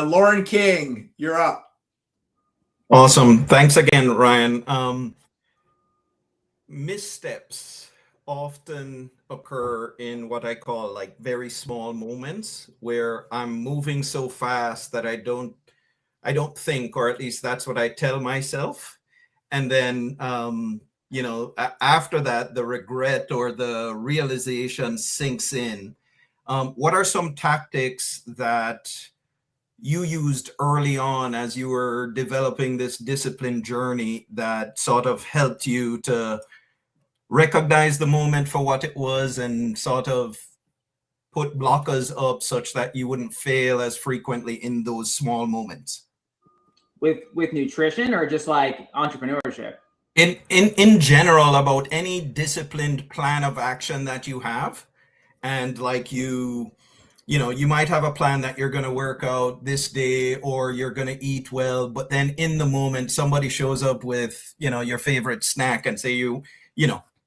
Lauren King, you're up. Awesome. Thanks again, Ryan. Missteps often occur in what I call like very small moments where I'm moving so fast that I don't think, or at least that's what I tell myself. And then after that, the regret or the realization sinks in. What are some tactics that you used early on as you were developing this discipline journey that sort of helped you to recognize the moment for what it was and sort of put blockers up such that you wouldn't fail as frequently in those small moments? With nutrition or just like entrepreneurship? In general, about any disciplined plan of action that you have, and like you might have a plan that you're going to work out this day or you're going to eat well, but then in the moment somebody shows up with your favorite snack and say you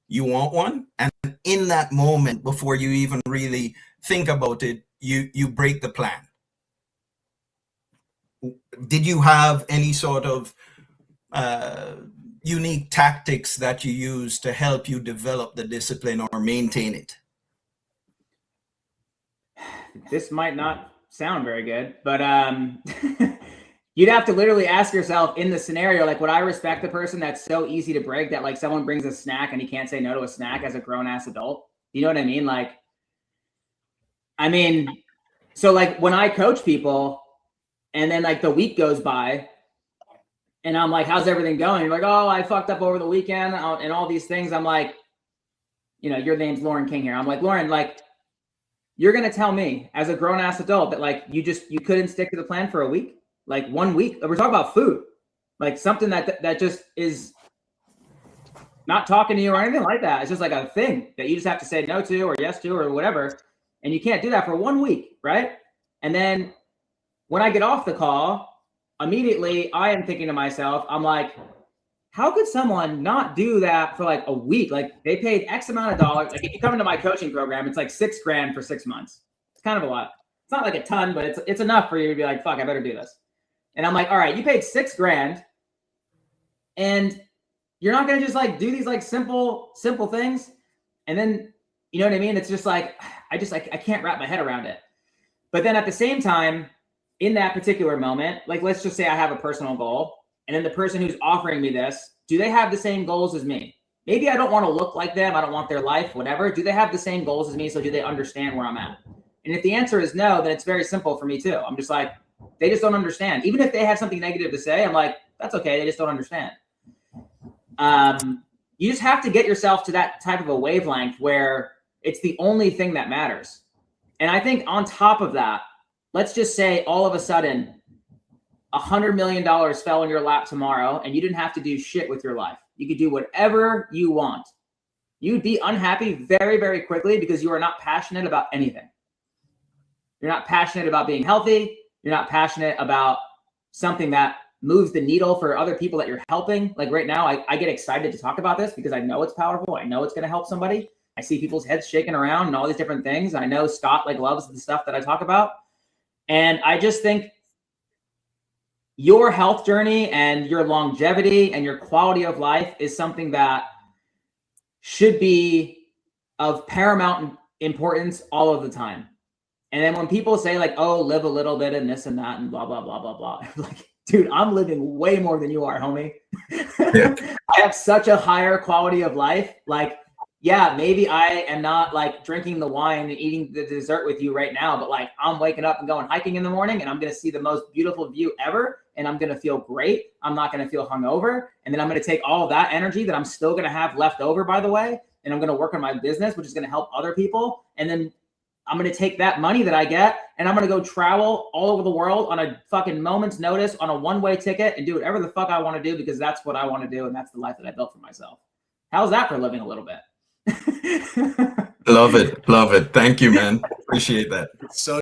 want one, and in that moment before you even really think about it, you break the plan. Did you have any sort of unique tactics that you use to help you develop the discipline or maintain it? This might not sound very good, but you'd have to literally ask yourself in the scenario, like, would I respect the person that's so easy to break that like someone brings a snack and he can't say no to a snack as a grown-ass adult? You know what I mean? Like, so like when I coach people and then like the week goes by and I'm like, how's everything going? You're like, oh, I fucked up over the weekend and all these things. I'm like, your name's Lauren King here. I'm like, Lauren, like, you're going to tell me as a grown ass adult that like, you couldn't stick to the plan for a week, like 1 week. We're talking about food, like something that just is not talking to you or anything like that. It's just like a thing that you just have to say no to or yes to or whatever. And you can't do that for 1 week. Right. And then when I get off the call, immediately I am thinking to myself, I'm like, how could someone not do that for like a week? Like they paid X amount of dollars. Like if you come into my coaching program, it's like $6,000 for 6 months. It's kind of a lot. It's not like a ton, but it's enough for you to be like, fuck, I better do this. And I'm like, all right, you paid $6,000 and you're not going to just like do these like simple things. And then, you know what I mean? It's just like, I can't wrap my head around it. But then at the same time, in that particular moment, like, let's just say I have a personal goal. And then the person who's offering me this, do they have the same goals as me? Maybe I don't want to look like them. I don't want their life, whatever. Do they have the same goals as me? So do they understand where I'm at? And if the answer is no, then it's very simple for me too. I'm just like, they just don't understand. Even if they have something negative to say, I'm like, that's okay. They just don't understand. You just have to get yourself to that type of a wavelength where it's the only thing that matters. And I think on top of that, let's just say all of a sudden, $100 million fell in your lap tomorrow and you didn't have to do shit with your life. You could do whatever you want. You'd be unhappy very, very quickly because you are not passionate about anything. You're not passionate about being healthy. You're not passionate about something that moves the needle for other people that you're helping. Like right now, I get excited to talk about this because I know it's powerful. I know it's going to help somebody. I see people's heads shaking around and all these different things. I know Scott like loves the stuff that I talk about. And I just think your health journey and your longevity and your quality of life is something that should be of paramount importance all of the time. And then when people say like, oh, live a little bit and this and that and blah, blah, blah, blah, blah. I'm like, dude, I'm living way more than you are, homie. Yeah. I have such a higher quality of life. Like, yeah, maybe I am not like drinking the wine and eating the dessert with you right now, but like I'm waking up and going hiking in the morning and I'm going to see the most beautiful view ever. And I'm going to feel great. I'm not going to feel hungover. And then I'm going to take all of that energy that I'm still going to have left over, by the way. And I'm going to work on my business, which is going to help other people. And then I'm going to take that money that I get and I'm going to go travel all over the world on a fucking moment's notice on a one-way ticket and do whatever the fuck I want to do because that's what I want to do. And that's the life that I built for myself. How's that for living a little bit? Love it. Love it. Thank you, man. Appreciate that. So